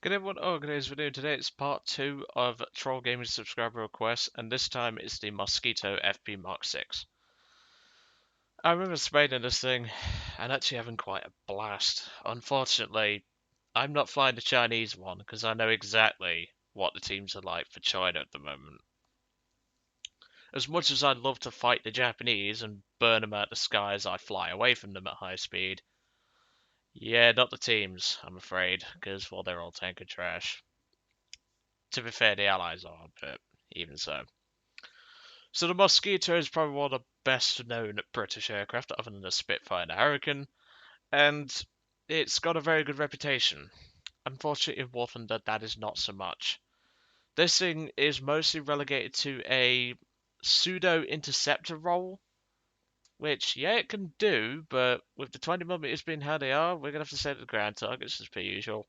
Good everyone, today's video today it's part 2 of Troll Gaming subscriber requests, and this time it's the Mosquito FP Mark 6. I remember spraying this thing and actually having quite a blast. Unfortunately, I'm not flying the Chinese one because I know exactly what the teams are like for China at the moment. As much as I'd love to fight the Japanese and burn them out the sky as I fly away from them at high speed, yeah, not the teams, I'm afraid, because, well, they're all tanker trash. To be fair, the Allies are, but even so. So the Mosquito is probably one of the best known British aircraft, other than the Spitfire and the Hurricane, and it's got a very good reputation. Unfortunately, in War Thunder, that is not so much. This thing is mostly relegated to a pseudo interceptor role, which, yeah, it can do, but with the 20mm being how they are, we're going to have to set the ground targets as per usual.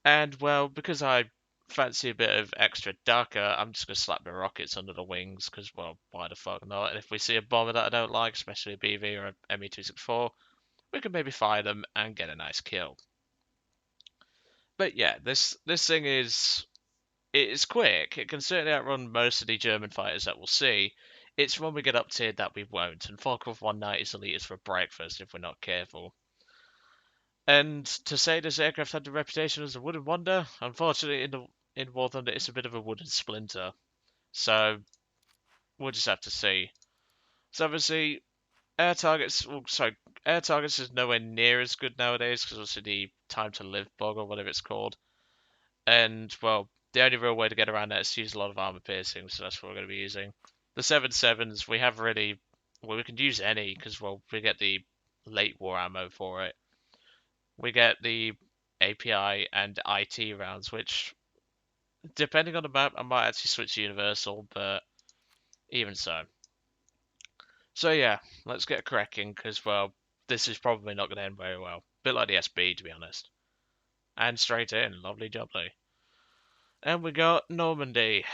And, well, because I fancy a bit of extra Dakar, I'm just going to slap my rockets under the wings, because, well, why the fuck not? And if we see a bomber that I don't like, especially a BV or a ME-264, we can maybe fire them and get a nice kill. But yeah, this thing it's quick. It can certainly outrun most of the German fighters that we'll see. It's when we get up to it that we won't, and Volkov 190s will eat us for breakfast if we're not careful. And to say this aircraft had the reputation as a wooden wonder, unfortunately, in War Thunder, it's a bit of a wooden splinter. So we'll just have to see. So obviously, air targets. Well, sorry, air targets is nowhere near as good nowadays because obviously the time to live bug or whatever it's called. And well, the only real way to get around that is to use a lot of armor piercing. So that's what we're going to be using. The 7.7s we have really. Well, we can use any because well, we get the late war ammo for it. We get the API and IT rounds, which, depending on the map, I might actually switch to Universal, but even so. So yeah, let's get cracking, because, well, this is probably not going to end very well. Bit like the SB, to be honest. And straight in, lovely jubbly. And we got Normandy.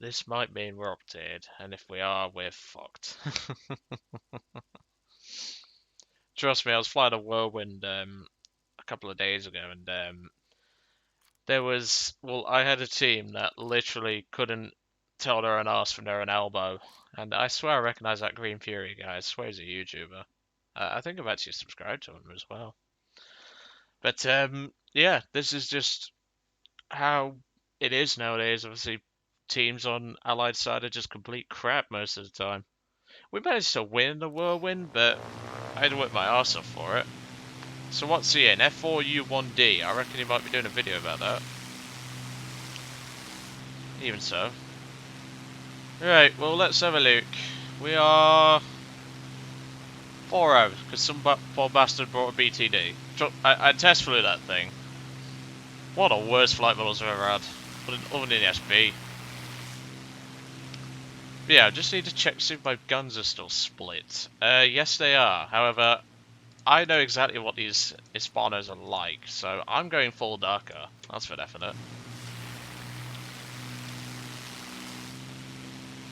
This might mean we're opted, and if we are, we're fucked. Trust me, I was flying a whirlwind a couple of days ago, and there was, well, I had a team that literally couldn't tell their own arse from their own elbow. And I swear I recognize that Green Fury guy. I swear he's a YouTuber. I think I've actually subscribed to him as well. But yeah, this is just how it is nowadays. Obviously, teams on Allied side are just complete crap most of the time. We managed to win the Whirlwind, but I had to work my arse off for it. So what's he in? F4U1D. I reckon he might be doing a video about that. Even so. Right, well, let's have a look. We are 4-0, because some poor bastard brought a BTD. I test flew that thing. One of the worst flight models I've ever had, other than the SB. But yeah, I just need to check to see if my guns are still split. Yes, they are. However, I know exactly what these Hispanos are like, so I'm going full Dakar. That's for definite.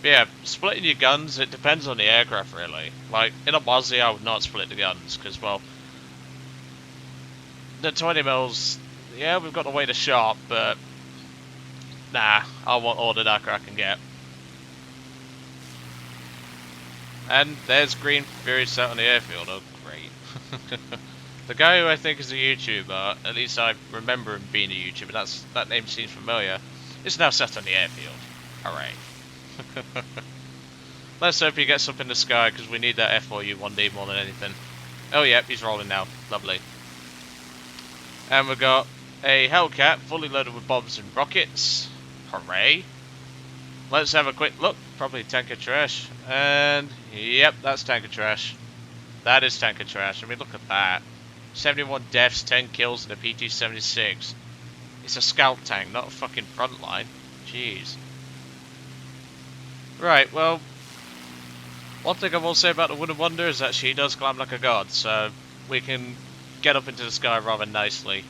Yeah, splitting your guns, it depends on the aircraft, really. Like, in a Bosnia, I would not split the guns, because, well, the 20mm, yeah, we've got the way to shop, but nah, I want all the Dakar I can get. And there's Green Fury sat on the airfield, oh great. The guy who I think is a YouTuber, at least I remember him being a YouTuber, that name seems familiar, is now sat on the airfield. Hooray. Let's hope he gets up in the sky, because we need that F4U1D more than anything. Oh yeah, he's rolling now. Lovely. And we've got a Hellcat fully loaded with bombs and rockets. Hooray. Let's have a quick look. Probably tanker trash. And yep, that's tanker trash. That is tanker trash. I mean, look at that. 71 deaths, 10 kills, and a PT-76. It's a scout tank, not a fucking frontline. Jeez. Right, well, one thing I will say about the Wooden Wonder is that she does climb like a god, so we can get up into the sky rather nicely.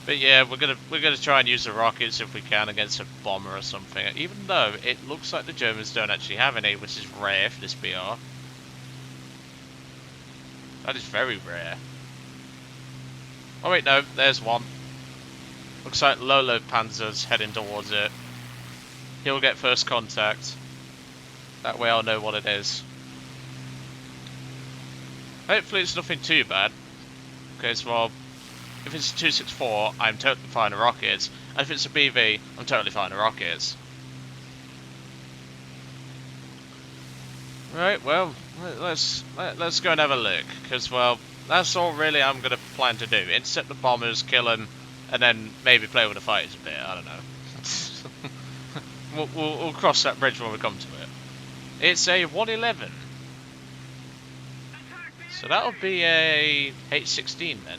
But yeah, we're gonna try and use the rockets if we can against a bomber or something. Even though it looks like the Germans don't actually have any, which is rare for this BR. That is very rare. Oh wait, no, there's one. Looks like Lolo Panzer's heading towards it. He'll get first contact. That way I'll know what it is. Hopefully it's nothing too bad. Because, well, if it's a 264, I'm totally fine with rockets. And if it's a BV, I'm totally fine with rockets. Right, well, let's go and have a look. Because, well, that's all really I'm going to plan to do. Intercept the bombers, kill them, and then maybe play with the fighters a bit. I don't know. We'll cross that bridge when we come to it. It's a 111. So that'll be a H16 then.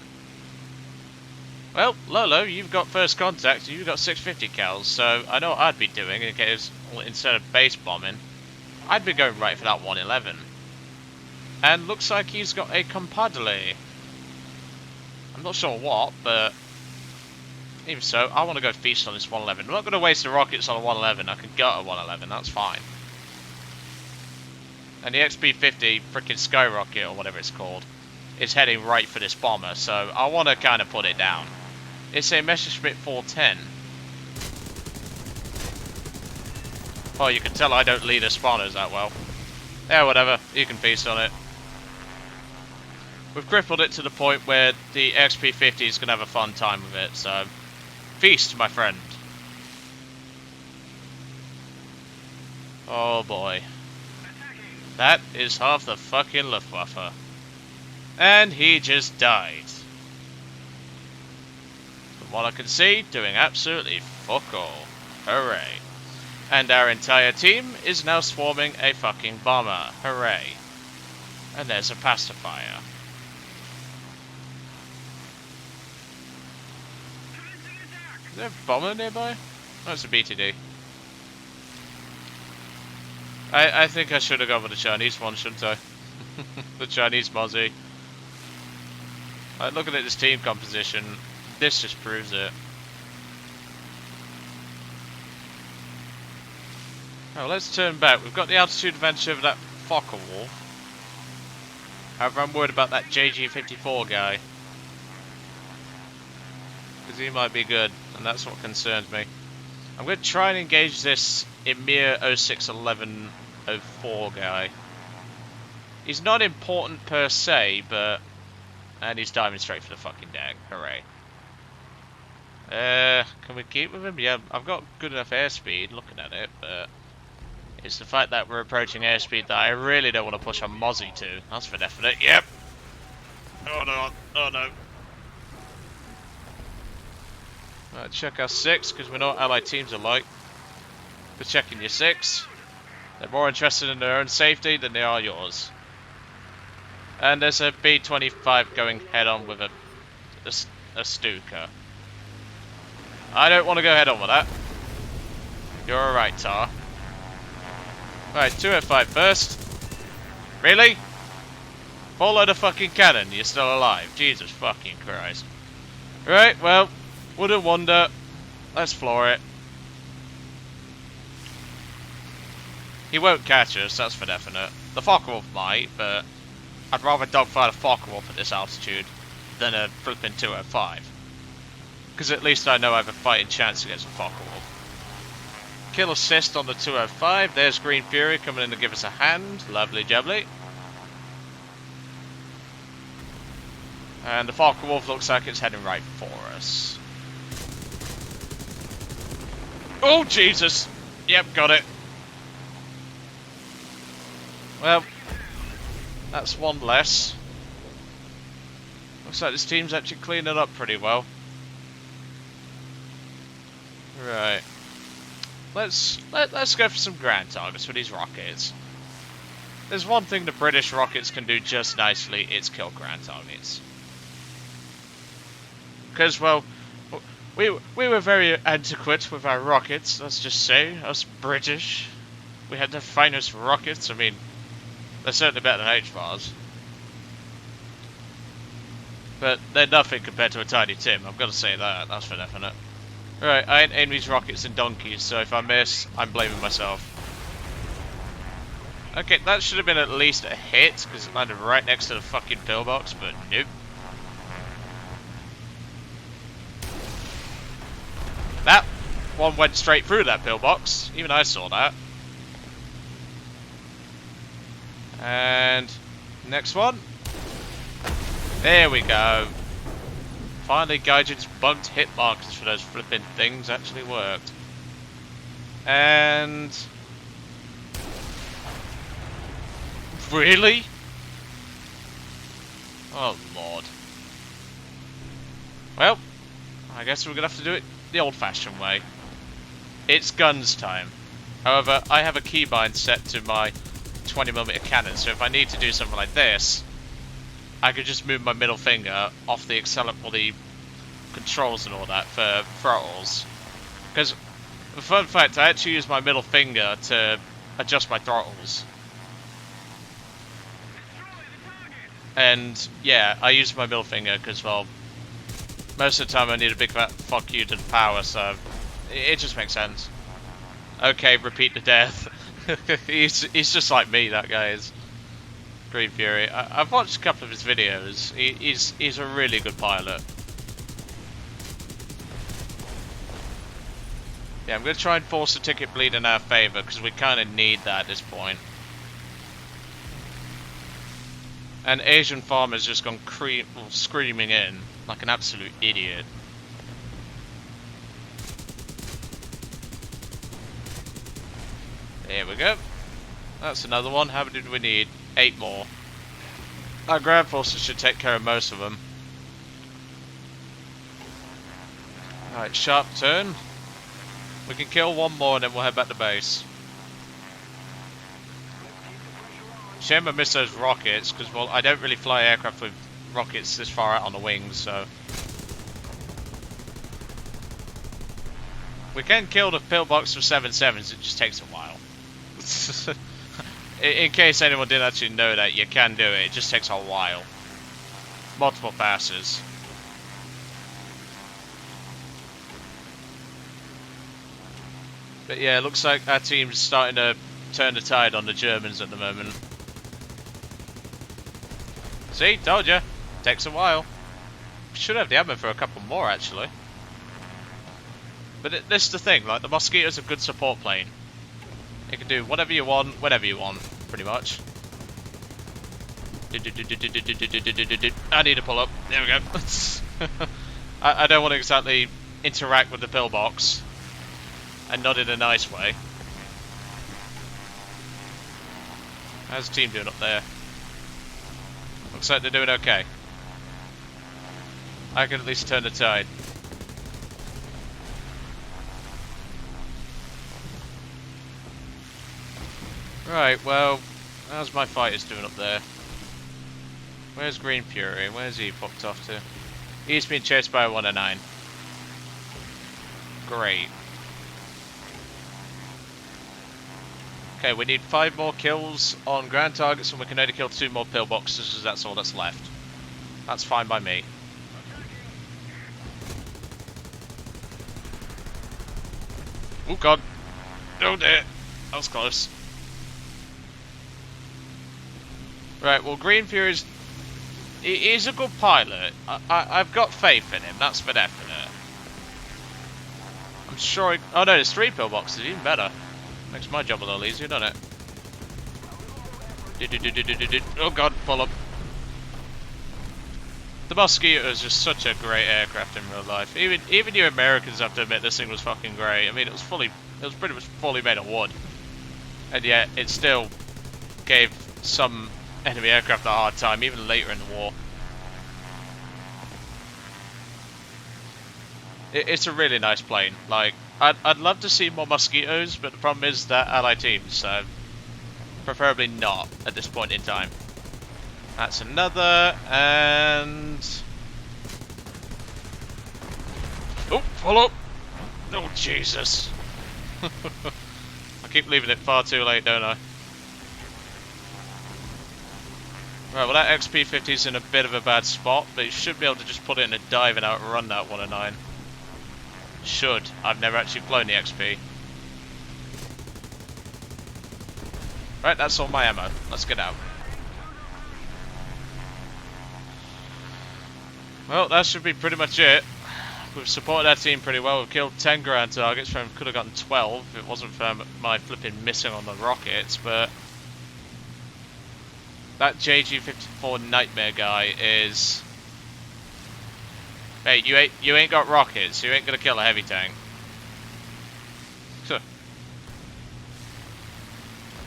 Well, Lolo, you've got first contact, you've got 650 cals, so I know what I'd be doing in case, instead of base bombing, I'd be going right for that 111. And looks like he's got a compadre. I'm not sure what, but even so, I want to go feast on this 111. I'm not going to waste the rockets on a 111, I can gut a 111, that's fine. And the XP-50 freaking Skyrocket, or whatever it's called, is heading right for this bomber, so I want to kind of put it down. It's a Messerschmitt 410. Oh, you can tell I don't lead the spawners that well. Yeah, whatever, you can feast on it. We've crippled it to the point where the XP-50 is going to have a fun time with it, so feast, my friend. Oh boy. That is half the fucking Luftwaffe. And he just died. From what I can see, doing absolutely fuck all. Hooray. And our entire team is now swarming a fucking bomber. Hooray. And there's a pacifier. Is there a bomber nearby? Oh, it's a BTD. I think I should have gone with the Chinese one, shouldn't I? The Chinese Mozzie. Like, looking at this team composition, this just proves it. Oh, let's turn back. We've got the altitude advantage over that Fokker Wolf. However, I'm worried about that JG54 guy. Because he might be good, and that's what concerns me. I'm going to try and engage this Emir 061104 guy. He's not important per se, but... And he's diving straight for the fucking deck. Hooray. Can we keep with him? Yeah, I've got good enough airspeed looking at it, but... It's the fact that we're approaching airspeed that I really don't want to push a Mozzie to. That's for definite. Yep! Oh no, oh no. Right, check our 6, because we know what allied teams are like. We're checking your 6. They're more interested in their own safety than they are yours. And there's a B-25 going head-on with a Stuka. I don't want to go head-on with that. You're alright, Tar. Right, 205 first. Really? Full load of fucking cannon, you're still alive. Jesus fucking Christ. Right, well, wouldn't wonder. Let's floor it. He won't catch us, that's for definite. The Focke-Wulf might, but I'd rather dogfight a Focke-Wulf at this altitude than a flipping 205. Because at least I know I have a fighting chance against a Focke-Wulf. Kill assist on the 205. There's Green Fury coming in to give us a hand. Lovely jubbly. And the Focke-Wulf looks like it's heading right for us. Oh, Jesus! Yep, got it. Well, that's one less. Looks like this team's actually cleaning it up pretty well. Right. Let's go for some ground targets for these rockets. There's one thing the British rockets can do just nicely, it's kill ground targets. Because, well, we were very antiquate with our rockets, let's just say, us British. We had the finest rockets, I mean, they're certainly better than H-bars. But they're nothing compared to a Tiny Tim, I've got to say that, that's for definite. Right, I ain't aimed these rockets in donkeys, so if I miss, I'm blaming myself. Okay, that should have been at least a hit, because it landed right next to the fucking pillbox, but nope. That one went straight through that pillbox. Even I saw that. And next one. There we go. Finally, Gaijin's bugged hit markers for those flipping things actually worked. And... really? Oh, Lord. Well, I guess we're gonna have to do it the old-fashioned way. It's guns time. However, I have a keybind set to my 20mm cannon, so if I need to do something like this, I could just move my middle finger off the the controls and all that for throttles. Because, fun fact, I actually use my middle finger to adjust my throttles. And yeah, I use my middle finger because, well, most of the time I need a big fat fuck you to the power, so it just makes sense. Okay, repeat the death. he's just like me, that guy is. Green Fury. I've watched a couple of his videos. He's a really good pilot. Yeah, I'm going to try and force the ticket bleed in our favour, because we kind of need that at this point. And Asian Farmer's just gone screaming in, like an absolute idiot. There we go. That's another one. How many do we need? 8 more. Our ground forces should take care of most of them. Alright, sharp turn. We can kill one more and then we'll head back to base. Shame I missed those rockets, because, well, I don't really fly aircraft with rockets this far out on the wings, so... we can kill the pillbox with 7.7s, it just takes a while. In case anyone didn't actually know that, you can do it. It just takes a while. Multiple passes. But yeah, it looks like our team's starting to turn the tide on the Germans at the moment. See, told ya. Takes a while. Should have the ammo for a couple more, actually. But this is the thing, like, the Mosquito's a good support plane. It can do whatever you want, whenever you want, pretty much. I need to pull up. There we go. I don't want to exactly interact with the pillbox. And not in a nice way. How's the team doing up there? Looks like they're doing okay. I can at least turn the tide. Right, well, how's my fighters doing up there? Where's Green Fury? Where's he popped off to? He's been chased by a 109. Great. Okay, we need 5 more kills on ground targets and we can only kill 2 more pillboxes because that's all that's left. That's fine by me. Oh god. Oh dear. That was close. Right, well, Green Fury's... he's a good pilot. I've got faith in him, that's for definite. I'm sure he... oh no, there's 3 pillboxes, even better. Makes my job a little easier, doesn't it? Oh god, pull up. The Mosquito is just such a great aircraft in real life. Even you Americans have to admit this thing was fucking great. I mean, it was pretty much fully made of wood. And yet, it still gave some enemy aircraft a hard time, even later in the war. It's a really nice plane. Like, I'd love to see more Mosquitoes, but the problem is that Allied teams, so preferably not at this point in time. That's another, and... oh, follow! Oh, Jesus. I keep leaving it far too late, don't I? Right, well that XP-50 is in a bit of a bad spot, but you should be able to just put it in a dive and outrun that 109. Should. I've never actually flown the XP. Right, that's all my ammo. Let's get out. Well, that should be pretty much it. we've supported our team pretty well. We've killed 10 ground targets from could have gotten 12 if it wasn't for my flipping missing on the rockets, but that JG-54 Nightmare guy is... Hey, you ain't got rockets, you ain't gonna kill a heavy tank.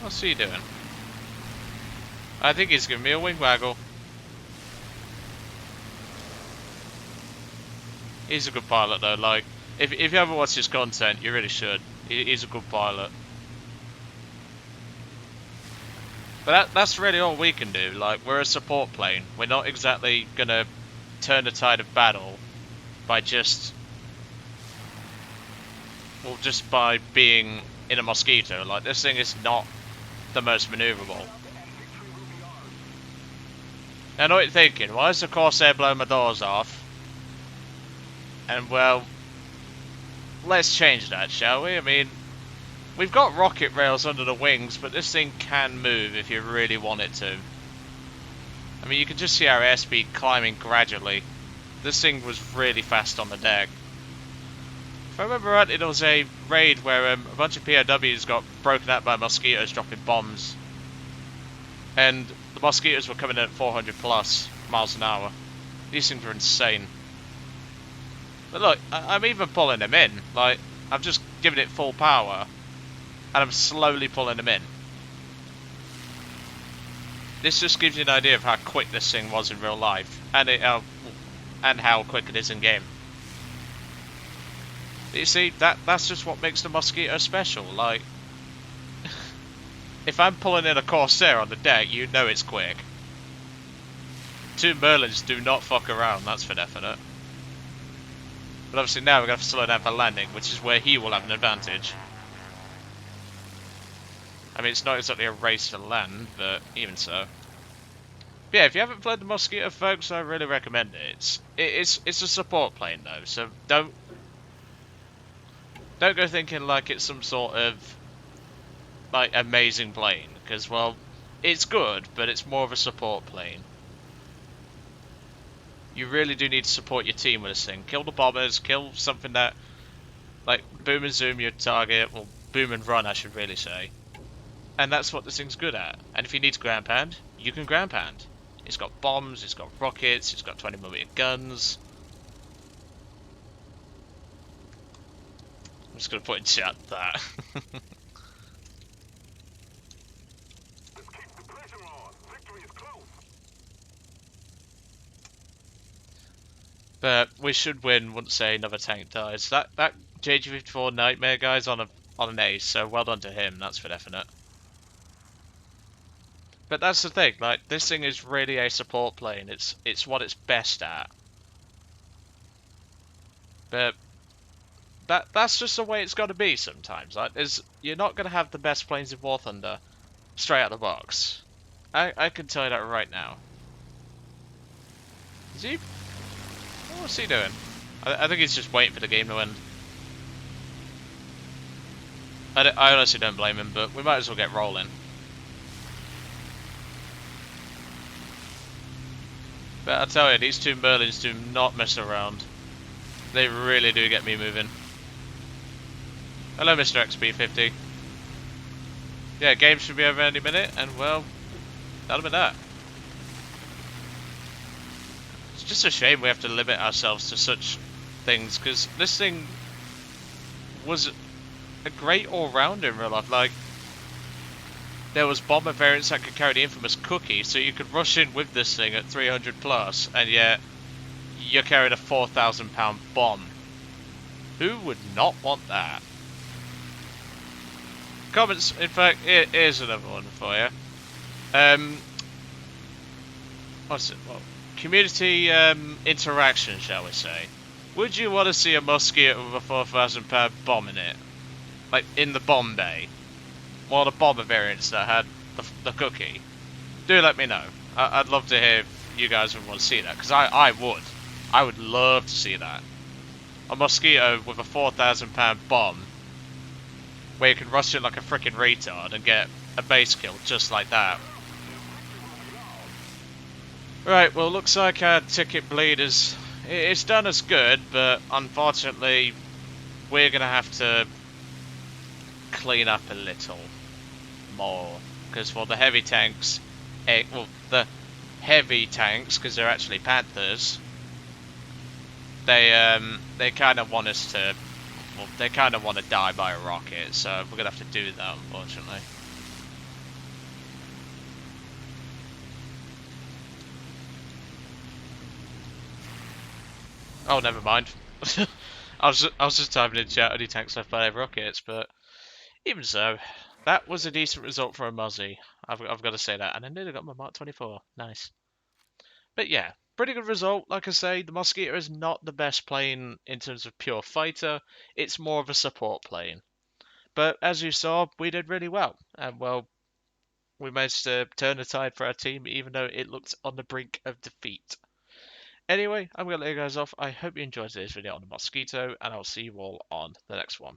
What's he doing? I think he's giving me a wing waggle. He's a good pilot though, like, if you ever watch his content, you really should. He's a good pilot. But that's really all we can do, like, we're a support plane. We're not exactly gonna turn the tide of battle by just... Well, just by being in a Mosquito. Like, this thing is not the most maneuverable. I know what you're thinking, why is the Corsair blowing my doors off? And well, let's change that, shall we? I mean, we've got rocket rails under the wings, but this thing can move if you really want it to. I mean, you can just see our airspeed climbing gradually. This thing was really fast on the deck. If I remember rightly, there was a raid where a bunch of POWs got broken out by Mosquitoes dropping bombs. And the Mosquitoes were coming in at 400 plus miles an hour. These things were insane. But look, I'm even pulling them in. Like, I've just given it full power, and I'm slowly pulling them in. This just gives you an idea of how quick this thing was in real life, and how quick it is in game. But you see, that's just what makes the Mosquito special. Like, if I'm pulling in a Corsair on the deck, you know it's quick. 2 Merlins do not fuck around, that's for definite. But obviously now we're going to have to slow down for landing, which is where he will have an advantage. I mean, it's not exactly a race to land, but even so. But yeah, if you haven't played the Mosquito, folks, I really recommend it. It's a support plane, though, so don't go thinking like it's some sort of, like, amazing plane. Because, well, it's good, but it's more of a support plane. You really do need to support your team with this thing. Kill the bombers, kill something that, like, boom and zoom your target, well, boom and run, I should really say. And that's what this thing's good at. And if you need to ground pound, you can ground pound. It's got bombs, it's got rockets, it's got 20mm guns. I'm just going to put in chat that. But we should win once another tank dies. That JG-54 Nightmare guy's on an ace, so well done to him, that's for definite. But that's the thing, like, this thing is really a support plane. It's what it's best at. But that's just the way it's got to be sometimes. Like, you're not going to have the best planes in War Thunder straight out of the box. I can tell you that right now. Is he? What's he doing? I think he's just waiting for the game to end. I honestly don't blame him, but we might as well get rolling. But I tell you, these 2 Merlins do not mess around. They really do get me moving. Hello, Mr. XP50. Yeah, game should be over any minute, and well, that'll be that. It's just a shame we have to limit ourselves to such things, because this thing was a great all-rounder in real life. Like, there was bomber variants that could carry the infamous cookie, so you could rush in with this thing at 300 plus, and yet you're carrying a 4,000 pound bomb. Who would not want that? Comments, in fact, here's another one for you. What's it? Well, community interaction, shall we say. Would you want to see a Mosquito with a 4,000 pound bomb in it? Like, in the bomb bay? One of the bomber variants that had the cookie? Do let me know. I'd love to hear if you guys would want to see that, because I would. I would love to see that. A Mosquito with a 4,000 pound bomb, where you can rush in like a freaking retard and get a base kill just like that. Right, well, looks like our ticket bleed is It's done us good, but unfortunately, we're gonna have to clean up a little more. Because for the heavy tanks, well, the heavy tanks, because they're actually Panthers, they kind of want us to, well, they kind of want to die by a rocket, so we're gonna have to do that, unfortunately. Oh, never mind. I was just typing in chat only tanks left by rockets, but even so, that was a decent result for a Muzzy. I've got to say that, and I nearly got my Mark 24. Nice. But yeah, pretty good result. Like I say, the Mosquito is not the best plane in terms of pure fighter. It's more of a support plane. But as you saw, we did really well. And well, we managed to turn the tide for our team, even though it looked on the brink of defeat. Anyway, I'm going to let you guys off. I hope you enjoyed today's video on the Mosquito, and I'll see you all on the next one.